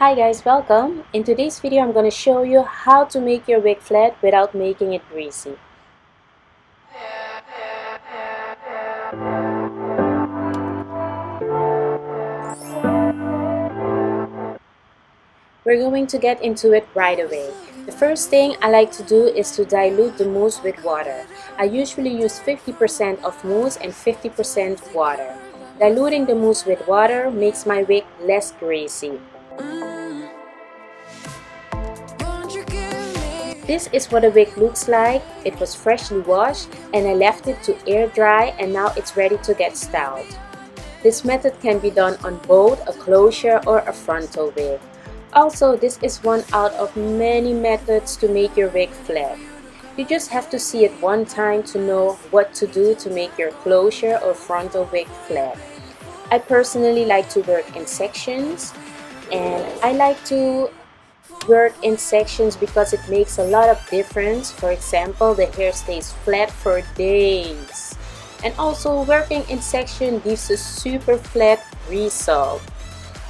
Hi guys, welcome. In today's video I'm going to show you how to make your wig flat without making it greasy. We're going to get into it right away. The first thing I like to do is to dilute the mousse with water. I usually use 50% of mousse and 50% water. Diluting the mousse with water makes my wig less greasy. This is what a wig looks like. It was freshly washed and I left it to air dry, and now it's ready to get styled. This method can be done on both a closure or a frontal wig. Also, this is one out of many methods to make your wig flat. You just have to see it one time to know what to do to make your closure or frontal wig flat. I personally like to work in sections, and I like to work in sections because it makes a lot of difference. For example, the hair stays flat for days. And also, working in section gives a super flat result.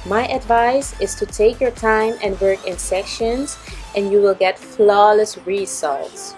My advice is to take your time and work in sections, and you will get flawless results.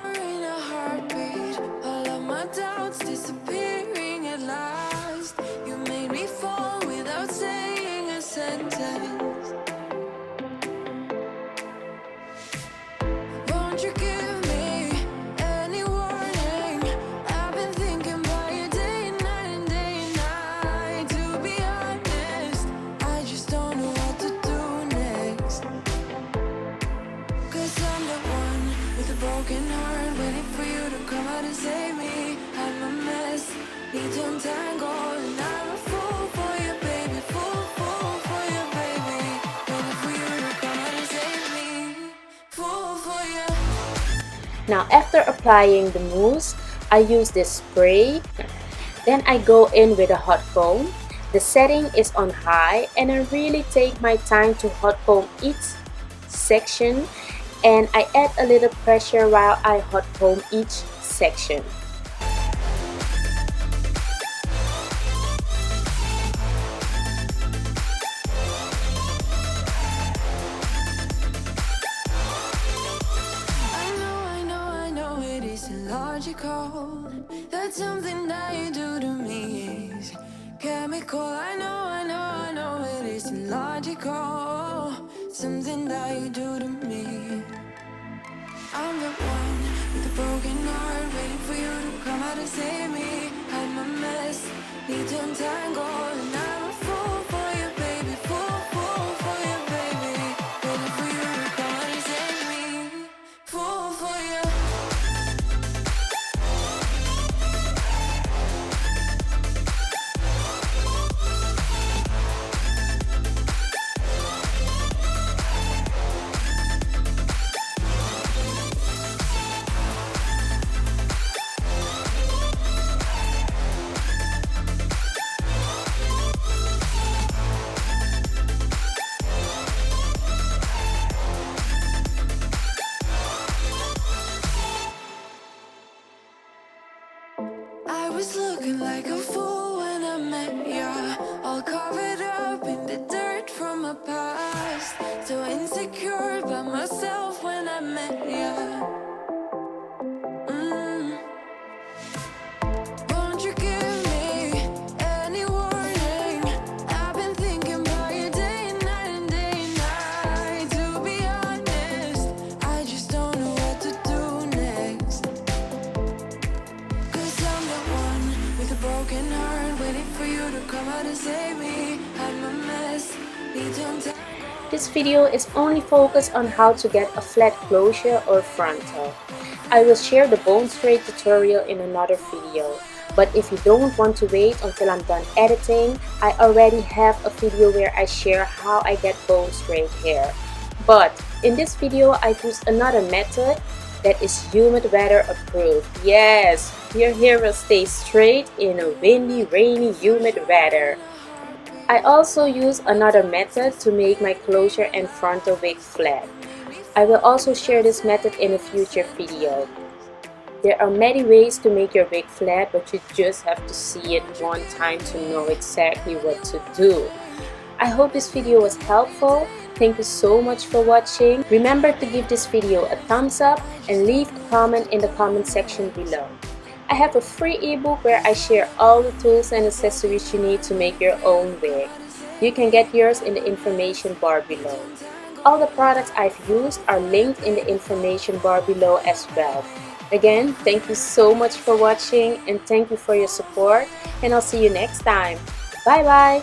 Now, after applying the mousse, I use this spray. Then I go in with a hot comb. The setting is on high, and I really take my time to hot comb each section, and I add a little pressure while I hot comb each section. Illogical, that something that you do to me is chemical. I know it is illogical, something that you do to me. I'm the one with a broken heart, waiting for you to come out and save me. I'm a mess, need to untangle, and I'm a fool for you, baby, fool for you, baby, waiting for you to come out and save me, fool for you. I was looking like a fool when I met ya, all covered up in the dirt from my past. So insecure by myself when I met ya. Won't you give me any warning? I've been thinking about you day and night and day and night. To be honest, I just don't know what to do next. Broken heart, waiting for you to come out and save me. I'm a mess, need to untangle. This video is only focused on how to get a flat closure or frontal. I will share the bone straight tutorial in another video. But if you don't want to wait until I'm done editing, I already have a video where I share how I get bone straight hair. But in this video, I've used another method that is humid weather approved. Yes, your hair will stay straight in a windy, rainy, humid weather. I also use another method to make my closure and frontal wig flat. I will also share this method in a future video. There are many ways to make your wig flat, but you just have to see it one time to know exactly what to do. I hope this video was helpful. Thank you so much for watching. Remember to give this video a thumbs up and leave a comment in the comment section below. I have a free ebook where I share all the tools and accessories you need to make your own wig. You can get yours in the information bar below. All the products I've used are linked in the information bar below as well. Again, thank you so much for watching and thank you for your support, and I'll see you next time. Bye bye!